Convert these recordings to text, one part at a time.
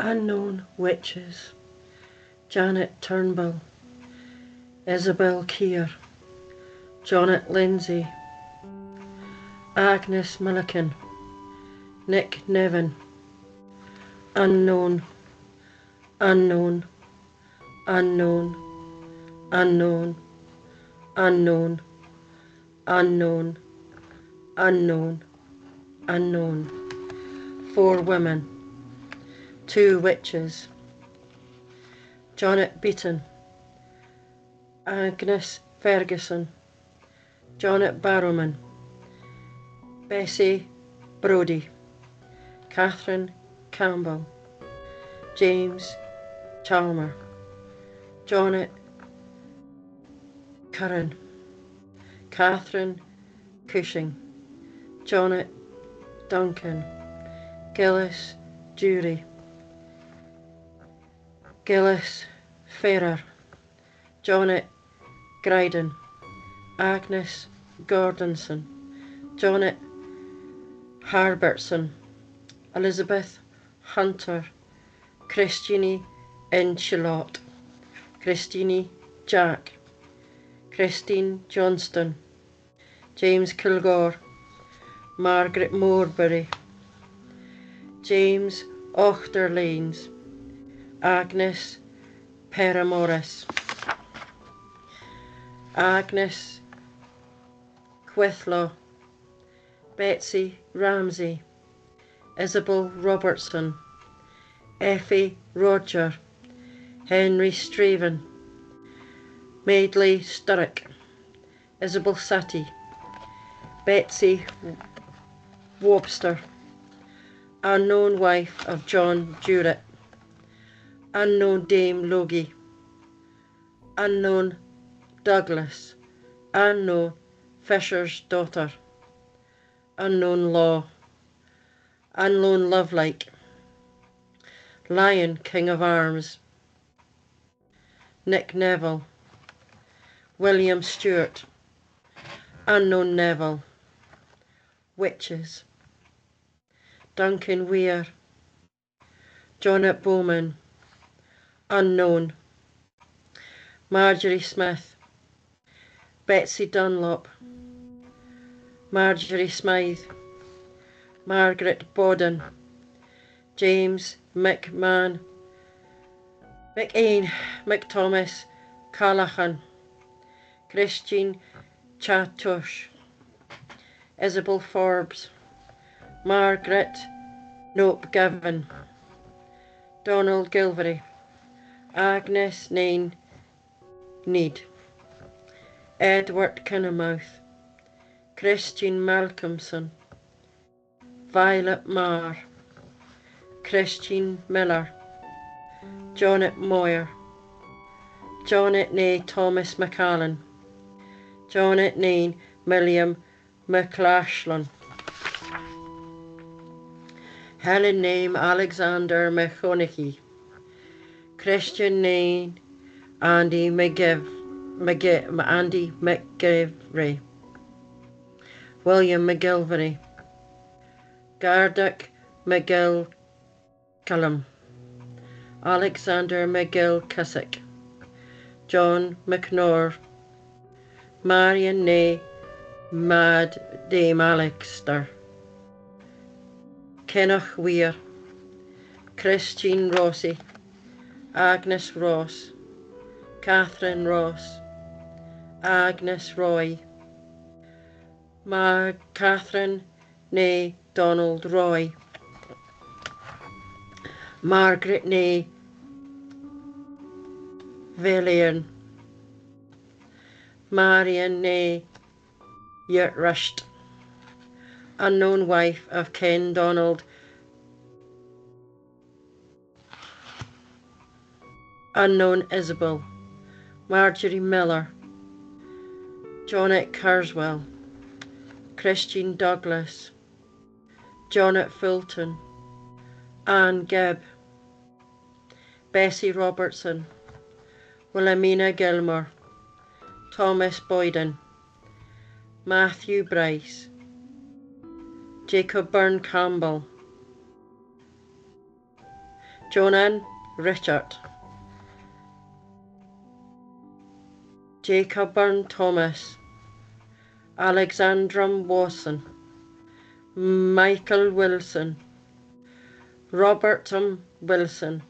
Unknown witches: Janet Turnbull, Isabel Keir, Janet Lindsay, Agnes Milliken, Nick Nevin. Unknown, unknown, unknown, unknown, unknown, unknown, unknown, unknown. 4 women, 2 witches: Janet Beaton, Agnes Ferguson, Janet Barrowman, Bessie Brodie, Catherine Campbell, James Chalmer, Janet Curran, Catherine Cushing, Janet Duncan, Gillis Jury, Gillis Ferrer, Janet Gryden, Agnes Gordonson, Janet Harbertson, Elizabeth Hunter, Christine Enchilot, Christine Jack, Christine Johnston, James Kilgore, Margaret Morebury, James Ochterlanes, Agnes Peramorris, Agnes Quithlow, Betsy Ramsey, Isabel Robertson, Effie Roger, Henry Straven, Madeley Sturrock, Isabel Sati, Betsy Wobster, unknown wife of John Jewett, unknown Dame Logie, unknown Douglas, unknown Fisher's daughter, unknown Law, unknown Lovelike, Lion King of Arms, Nick Neville, William Stewart, unknown Neville. Witches: Duncan Weir, Janet Bowman, unknown, Marjorie Smith, Betsy Dunlop, Marjorie Smythe, Margaret Bodden, James McMahon, McAin, McThomas Callahan, Christine Chattosh, Isabel Forbes, Margaret Nope Gavin, Donald Gilvery, Agnes Nain Need, Edward Kinnemouth, Christine Malcolmson, Violet Marr, Christine Miller, Janet Moyer, Janet Nay Thomas McAllen, Janet Nain William McLachlan, Helen Name Alexander McConaughey, Christian Nain Andy McGivray, William McGilvery, Gardock McGill Callum, Alexander McGill Cussick, John McNor, Marion Nay Mad Dame Alexter, Kenneth Weir, Christine Rossi, Agnes Ross, Catherine Ross, Agnes Roy, Catherine Nay Donald Roy, Margaret Nay Villian, Marion Nay Yurtrust, unknown wife of Ken Donald, unknown Isabel, Marjorie Miller, Janet Carswell, Christine Douglas, Janet Fulton, Anne Gibb, Bessie Robertson, Wilhelmina Gilmore, Thomas Boyden, Matthew Bryce, Jacob Byrne Campbell, Jonan Richard, Jacob Burn Thomas, Alexandrum Watson, Michael Wilson, Robert Wilson,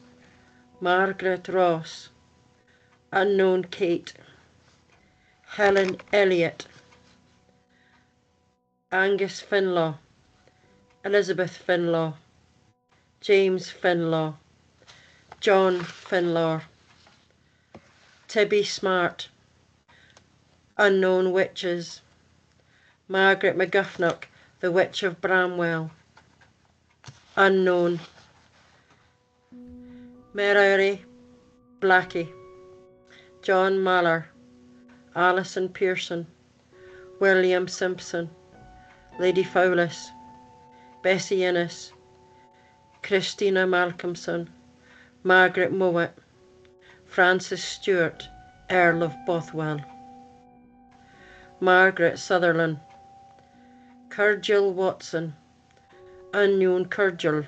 Margaret Ross, Unknown Kate, Helen Elliott, Angus Finlaw, Elizabeth Finlaw, James Finlaw, John Finlaw, Tibby Smart, Unknown Witches, Margaret McGuffnock, the Witch of Bramwell, Unknown, Mary Blackie, John Maller, Alison Pearson, William Simpson, Lady Fowlis, Bessie Innes, Christina Malcolmson, Margaret Mowat, Francis Stewart, Earl of Bothwell, Margaret Sutherland, Curgil Watson, Unknown Curgil,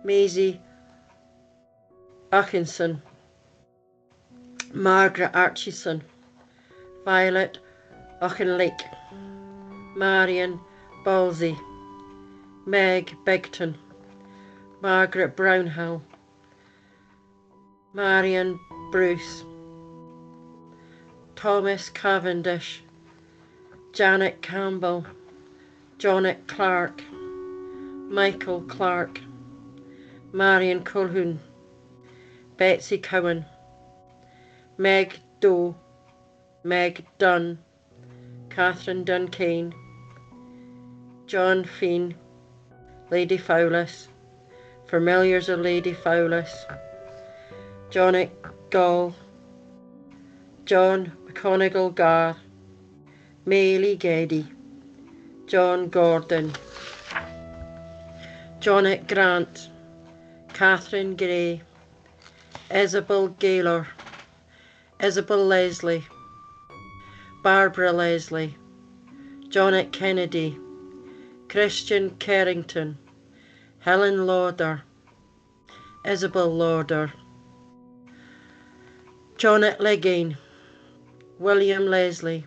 Maisie Atkinson, Margaret Archison, Violet Auchinleck, Marion Balsey, Meg Bigton, Margaret Brownhill, Marion Bruce, Thomas Cavendish, Janet Campbell, Jonet Clark, Michael Clark, Marion Colhoun, Betsy Cowan, Meg Doe, Meg Dunn, Catherine Duncan, John Feen, Lady Fowlis, Familiars of Lady Fowlis, Jonet Gaul, John McConigal Garr, Maylie Geddy, John Gordon, Jonet Grant, Catherine Gray, Isabel Gaylor, Isabel Leslie, Barbara Leslie, Jonet Kennedy, Christian Carrington, Helen Lauder, Isabel Lauder, Jonet Leggain, William Leslie,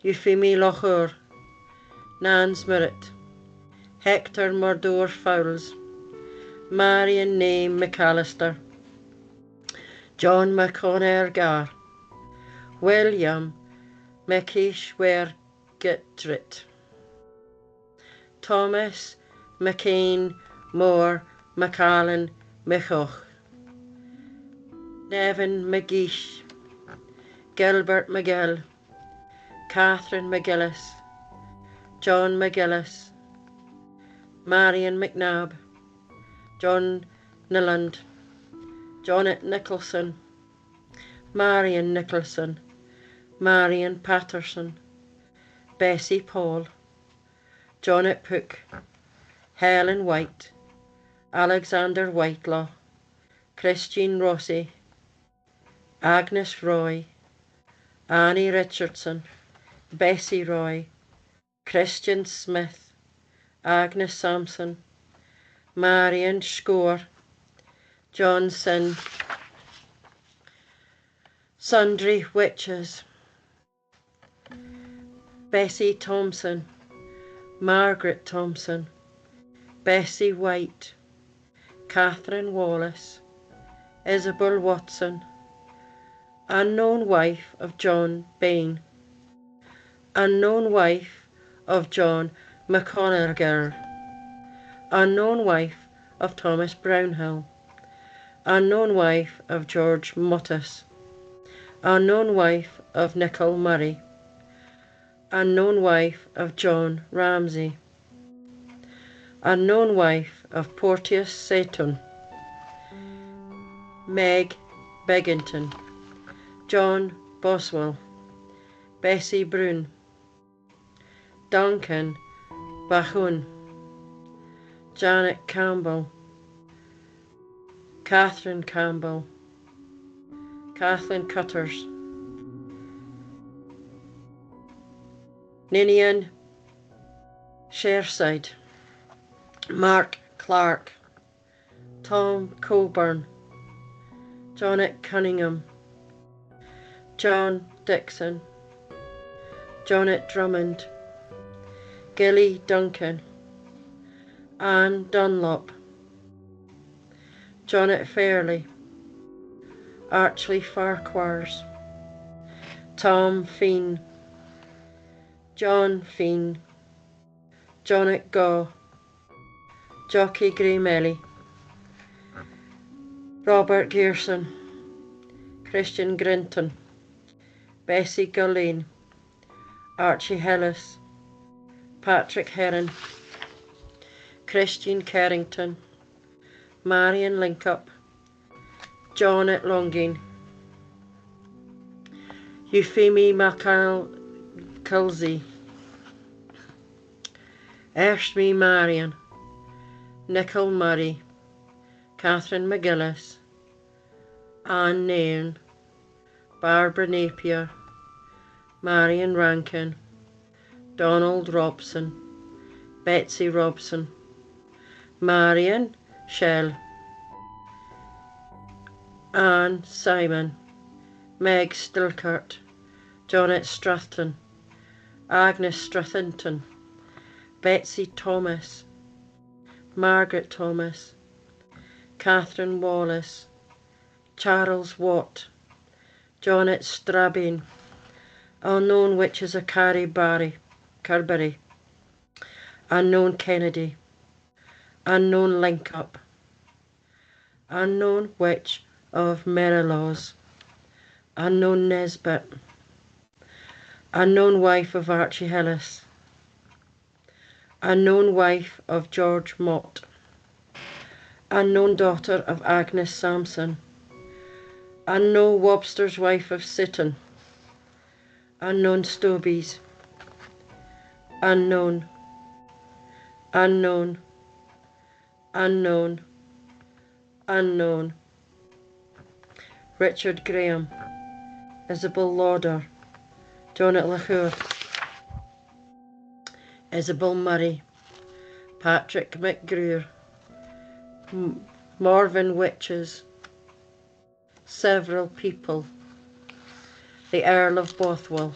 Euphemie Lochur, Nan Smirrett, Hector Murdoor Fowles, Marion Name McAllister, John McConair Garr, William McKeishware Gittrit, Thomas McCain Moore McAllen Michoch, Nevin McGeish, Gilbert McGill, Catherine McGillis, John McGillis, Marion McNabb, John Niland, Jonet Nicholson, Marion Nicholson, Marion Patterson, Bessie Paul, Jonet Pook, Helen White, Alexander Whitelaw, Christine Rossi, Agnes Roy, Annie Richardson, Bessie Roy, Christian Smith, Agnes Sampson, Marion Score, John Sin, Sundry Witches, Bessie Thompson, Margaret Thompson, Bessie White, Catherine Wallace, Isabel Watson, Unknown Wife of John Bain, Unknown Wife of John McConaughey, Unknown Wife of Thomas Brownhill, Unknown Wife of George Mottis, Unknown Wife of Nicol Murray, Unknown Wife of John Ramsay, Unknown Wife of Porteous Seton, Meg Beggington, John Boswell, Bessie Brune, Duncan Bahun, Janet Campbell, Catherine Campbell, Kathleen Cutters, Ninian Sherside, Mark Clark, Tom Coburn, Johnnet Cunningham, John Dixon, Johnnet Drummond, Gilly Duncan, Anne Dunlop, Johnnet Fairley, Archie Farquhars, Tom Feen, John Feen, Johnnet Gaw, Jockey Greymelly, Robert Gearson, Christian Grinton, Bessie Gullane, Archie Hillis, Patrick Heron, Christian Carrington, Marion Linkup, Johnnet Longeen, Euphemie McCulsey, Ershme Marion, Nicol Murray, Catherine McGillis, Anne Nairn, Barbara Napier, Marion Rankin, Donald Robson, Betsy Robson, Marion Shell, Anne Simon, Meg Stilkert, Johnnet Stratton, Agnes Strathington, Betsy Thomas, Margaret Thomas, Catherine Wallace, Charles Watt, Johnnet Strabane, Unknown Witches of Carberry, Unknown Kennedy, Unknown Linkup, Unknown Witch of Merilaws, Unknown Nesbit, Unknown Wife of Archie Hillis, Unknown Wife of George Mott, Unknown Daughter of Agnes Sampson, Unknown Wobster's Wife of Sitton, Unknown Stobies, Unknown, Unknown, Unknown, Unknown, Richard Graham, Isabel Lauder, Johnnet Lacour, Isabel Murray, Patrick McGreer, Morven Witches, several people, the Earl of Bothwell,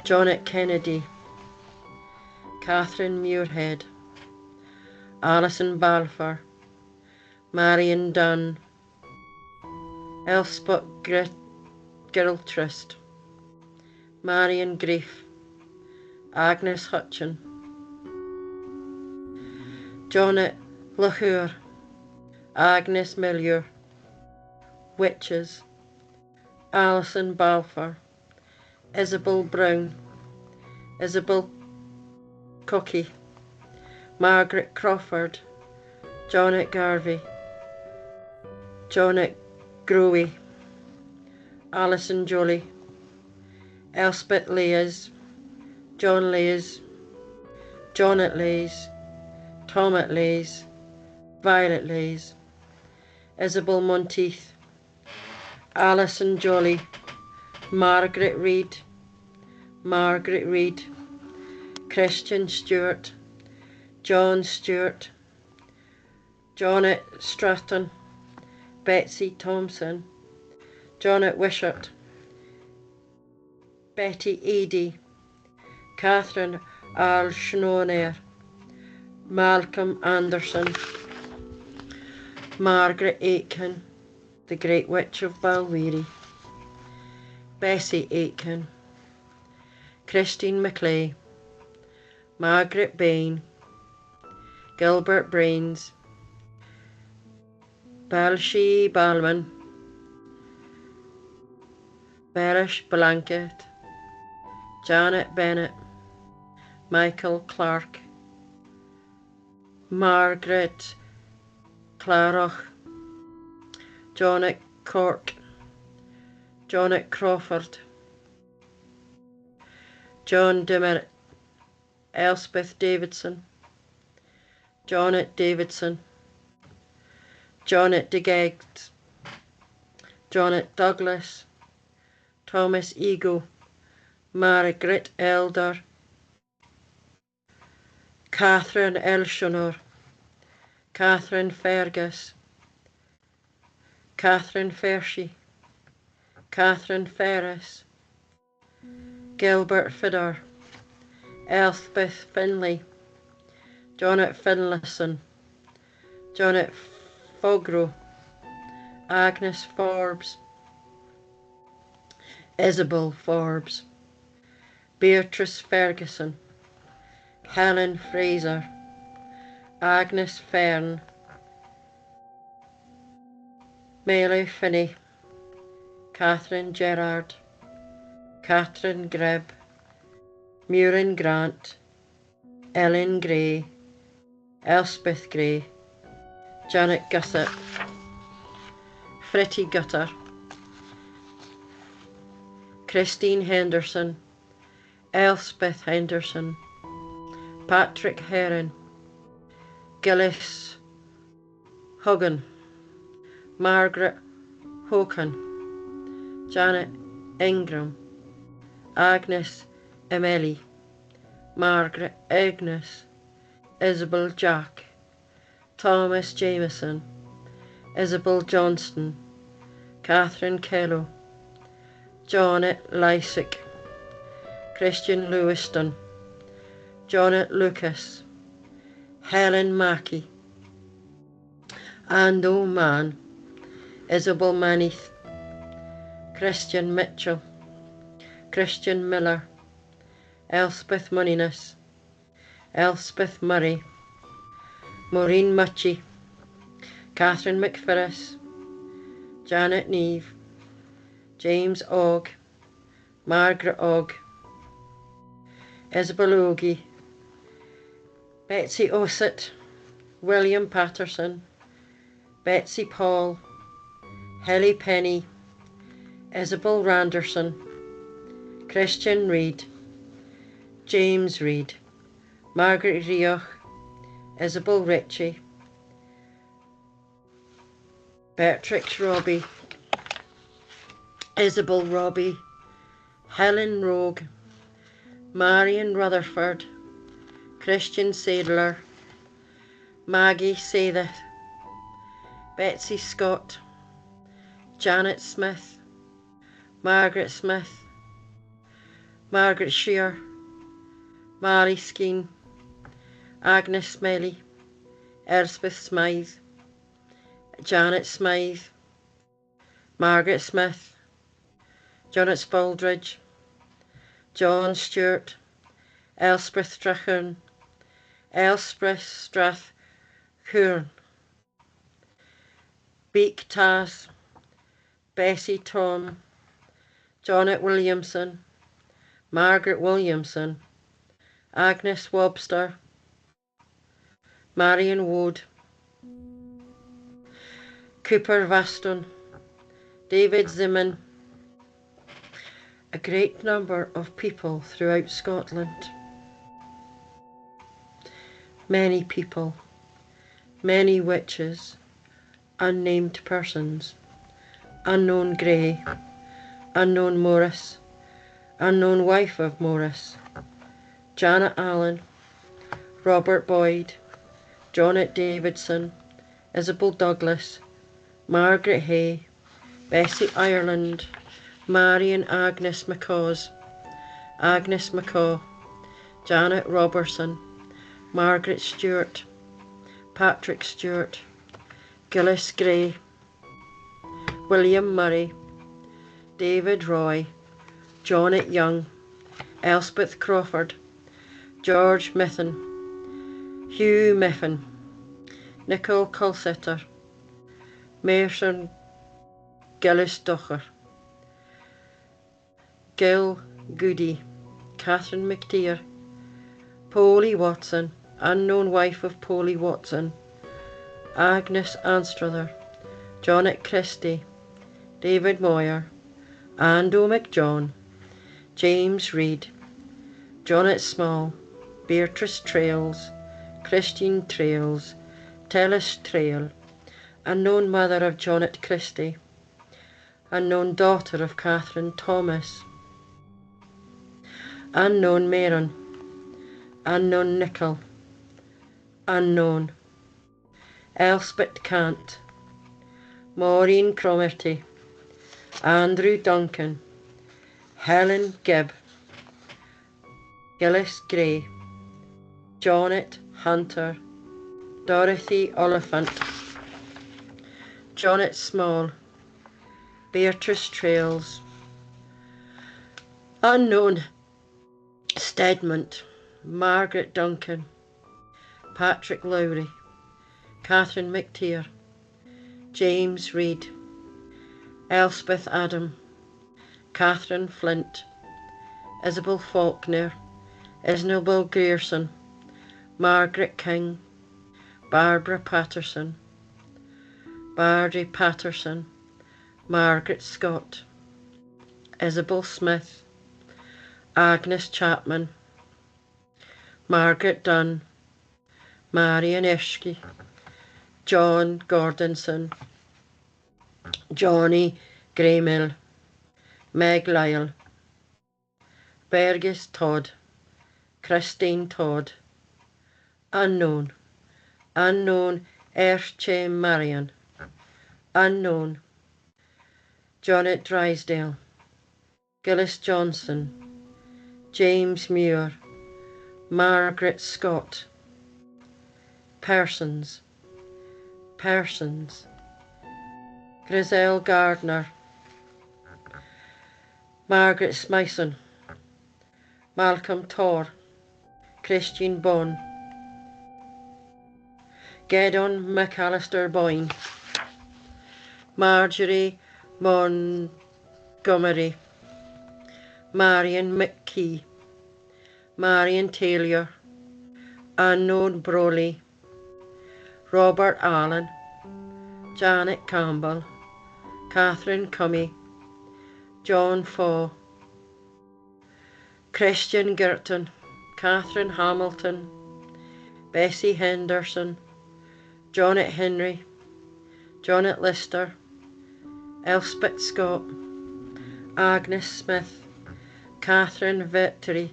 Johnnet Kennedy, Catherine Muirhead, Alison Balfour, Marion Dunn, Elspeth Gilchrist, Marion Grief, Agnes Hutchin, Johnnet Lacour, Agnes Millier, Witches, Alison Balfour, Isabel Brown, Isabel Cookie, Margaret Crawford, Johnnet Garvey, Johnnet Growy, Alison Jolie, Elspeth Leys, John Leys, Johnnet Leys, Tomet Leys, Violet Leys, Isabel Monteith, Alison Jolly, Margaret Reed, Christian Stewart, John Stewart, Johnnet Stratton, Betsy Thompson, Johnnet Wishart, Betty Eady, Catherine Al Schnoner, Malcolm Anderson, Margaret Aitken, the Great Witch of Balwearie, Bessie Aitken, Christine Macleay, Margaret Bain, Gilbert Brains, Balshi Balman, Berish Blanket, Janet Bennett, Michael Clark, Margaret Claroch, Johnnet Cork, Johnnet Crawford, John Dimmer, Elspeth Davidson, Johnnet Davidson, Johnnet DeGegs, Johnnet Douglas, Thomas Ego, Margaret Elder, Catherine Elshonor, Catherine Fergus, Catherine Fershie, Catherine Ferris, Gilbert Fidder, Elspeth Finlay, Jonet Finlayson, Jonet Fogro, Agnes Forbes, Isabel Forbes, Beatrice Ferguson, Helen Fraser, Agnes Fern, Melee Finney, Catherine Gerard, Catherine Grebb, Muireann Grant, Ellen Gray, Elspeth Gray, Janet Gussett, Fritty Gutter, Christine Henderson, Elspeth Henderson, Patrick Heron, Gillis Huggan, Margaret Hocan, Janet Ingram, Agnes Emily, Margaret Agnes, Isabel Jack, Thomas Jameson, Isabel Johnston, Catherine Kello, Janet Lysick, Christian Lewiston, Janet Lucas, Helen Mackey, Anne O'Man, Isabel Manith, Christian Mitchell, Christian Miller, Elspeth Moniness, Elspeth Murray, Maureen Mutchie, Catherine McPherris, Janet Neve, James Ogg, Margaret Ogg, Isabel Ogie, Betsy Ossett, William Patterson, Betsy Paul, Helly Penny, Isabel Randerson, Christian Reid, James Reid, Margaret Rioch, Isabel Ritchie, Beatrix Robbie, Isabel Robbie, Helen Rogue, Marion Rutherford, Christian Sadler, Maggie Satheth, Betsy Scott, Janet Smith, Margaret Smith, Margaret Shear, Mary Skeen, Agnes Smelly, Elspeth Smythe, Janet Smythe, Margaret Smith, Janet Spaldridge, John Stewart, Elspeth Strachan, Elspeth Strathcoorn, Beak Tass, Bessie Tom, Janet Williamson, Margaret Williamson, Agnes Wobster, Marion Wood, Cooper Vaston, David Zimmon, a great number of people throughout Scotland. Many people, many witches, unnamed persons, unknown Grey, unknown Morris, unknown wife of Morris, Janet Allen, Robert Boyd, Janet Davidson, Isabel Douglas, Margaret Hay, Bessie Ireland, Marion Agnes McCaws, Agnes McCaw, Janet Robertson, Margaret Stewart, Patrick Stewart, Gillis Gray, William Murray, David Roy, Janet Young, Elspeth Crawford, George Mithen, Hugh Miffin, Nicole Culsetter, Mason Gillis Docher, Gil Goody, Catherine McTeer, Polly Watson, unknown wife of Polly Watson, Agnes Anstruther, Janet Christie, David Moyer, Ando McJohn, James Reid, Janet Small, Beatrice Trails, Christine Trails, Tellis Trail, unknown mother of Janet Christie, unknown daughter of Catherine Thomas, unknown Maron, unknown Nicol, unknown Elspeth Cant, Maureen Cromarty, Andrew Duncan, Helen Gibb, Gillis Gray, Janet Hunter, Dorothy Oliphant, Janet Small, Beatrice Trails, Unknown Stedmont, Margaret Duncan, Patrick Lowry, Catherine McTeer, James Reid, Elspeth Adam, Catherine Flint, Isabel Faulkner, Isabel Grierson, Margaret King, Barbara Patterson, Barry Patterson, Margaret Scott, Isabel Smith, Agnes Chapman, Margaret Dunn, Marion Eshke, John Gordonson, Johnny Graymill, Meg Lyle, Fergus Todd, Christine Todd, Unknown, Unknown Erche Marion, Unknown, Janet Drysdale, Gillis Johnson, James Muir, Margaret Scott, Persons, Griselle Gardner, Margaret Smyson, Malcolm Torr, Christian Bonn, Gedon McAllister Boyne, Marjorie Montgomery, Marion McKee, Marion Taylor, Unknown Broley, Robert Allen, Janet Campbell, Catherine Cummy, John Faw, Christian Girton, Catherine Hamilton, Bessie Henderson, Janet Henry, Janet Lister, Elspeth Scott, Agnes Smith, Catherine Victory,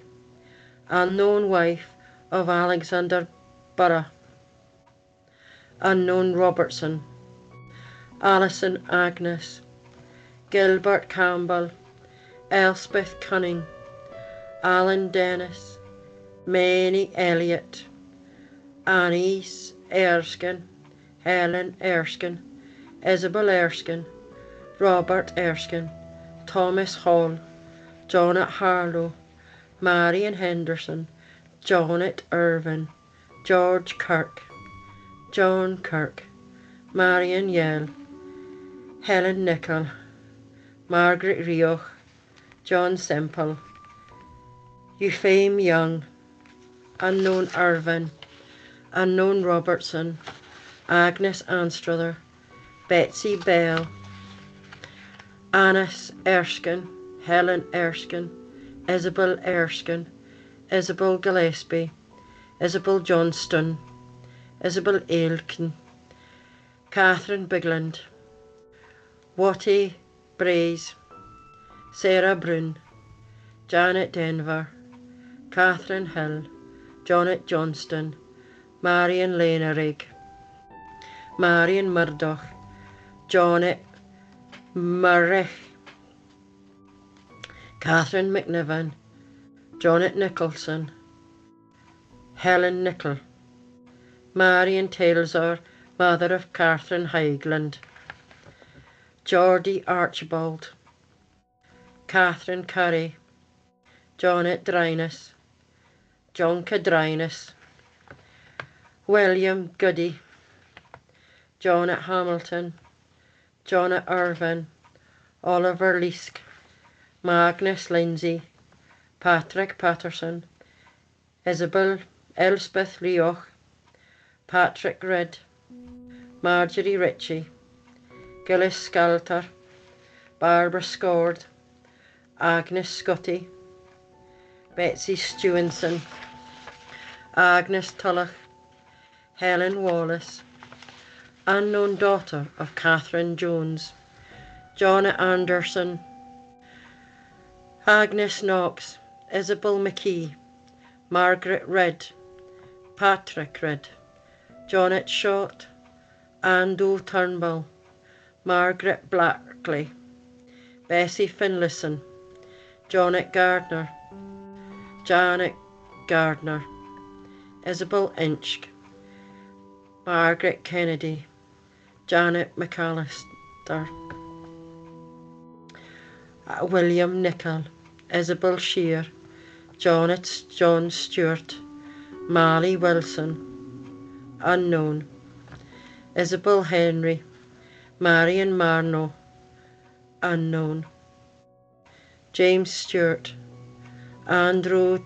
Unknown Wife of Alexander Burrough, Unknown Robertson, Alison Agnes, Gilbert Campbell, Elspeth Cunning, Alan Dennis, Manny Elliott, Annie Erskine, Helen Erskine, Isabel Erskine, Robert Erskine, Thomas Hall, Janet Harlow, Marion Henderson, Janet Irvin, George Kirk, John Kirk, Marion Yell, Helen Nichol, Margaret Rioch, John Semple, Euphame Young, Unknown Irvin, Unknown Robertson, Agnes Anstruther, Betsy Bell, Annis Erskine, Helen Erskine, Isabel Erskine, Isabel Gillespie, Isabel Johnston, Isabel Ailkin, Catherine Bigland, Wattie Braze, Sarah Brune, Janet Denver, Catherine Hill, Janet Johnston, Marion Lanerig, Marion Murdoch, Janet Murray, Catherine McNiven, Janet Nicholson, Helen Nichol, Marion Taylor, mother of Catherine Highland, Geordie Archibald, Catherine Curry, Janet Dryness, Jonka Dryness, William Goody, Janet Hamilton, Janet Irvin, Oliver Leask, Magnus Lindsay, Patrick Patterson, Isabel Elspeth Rioch, Patrick Ridd, Marjorie Ritchie, Gillis Skelter, Barbara Scord, Agnes Scotty, Betsy Stewenson, Agnes Tulloch, Helen Wallace, unknown daughter of Catherine Jones, Jonna Anderson, Agnes Knox, Isabel McKee, Margaret Ridd, Patrick Ridd, Janet Short, Ando Turnbull, Margaret Blackley, Bessie Finlayson, Janet Gardner, Janet Gardner, Isabel Inchk, Margaret Kennedy, Janet McAllister, William Nichol, Isabel Shear, John Stewart, Molly Wilson, unknown, Isabel Henry, Marion Marno, unknown, James Stewart, Andrew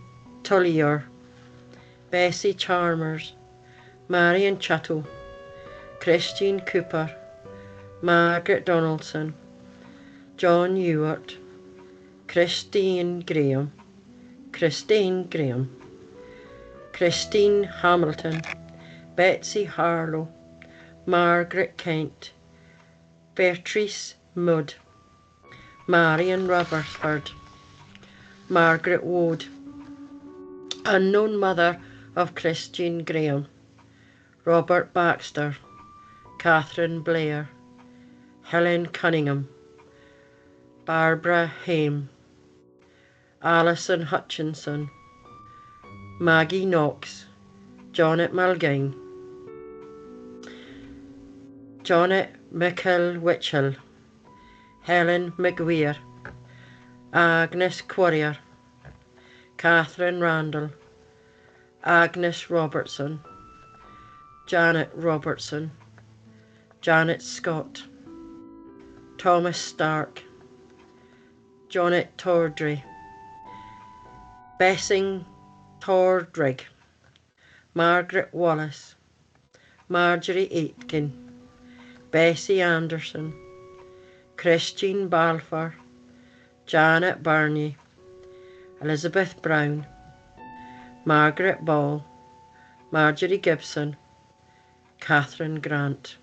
Tullier, Bessie Chalmers, Marion Chatto, Christine Cooper, Margaret Donaldson, John Ewart, Christine Graham, Christine Hamilton, Betsy Harlow, Margaret Kent, Beatrice Mudd, Marion Rutherford, Margaret Wood, unknown mother of Christine Graham, Robert Baxter, Catherine Blair, Helen Cunningham, Barbara Haim, Alison Hutchinson, Maggie Knox, Janet Mulgain, Janet McIlwitchell, Helen McGuire, Agnes Quarrier, Catherine Randall, Agnes Robertson, Janet Robertson, Janet Scott, Thomas Stark, Janet Tordry, Bessing Tordrig, Margaret Wallace, Marjorie Aitken, Bessie Anderson, Christine Balfour, Janet Barney, Elizabeth Brown, Margaret Ball, Marjorie Gibson, Catherine Grant.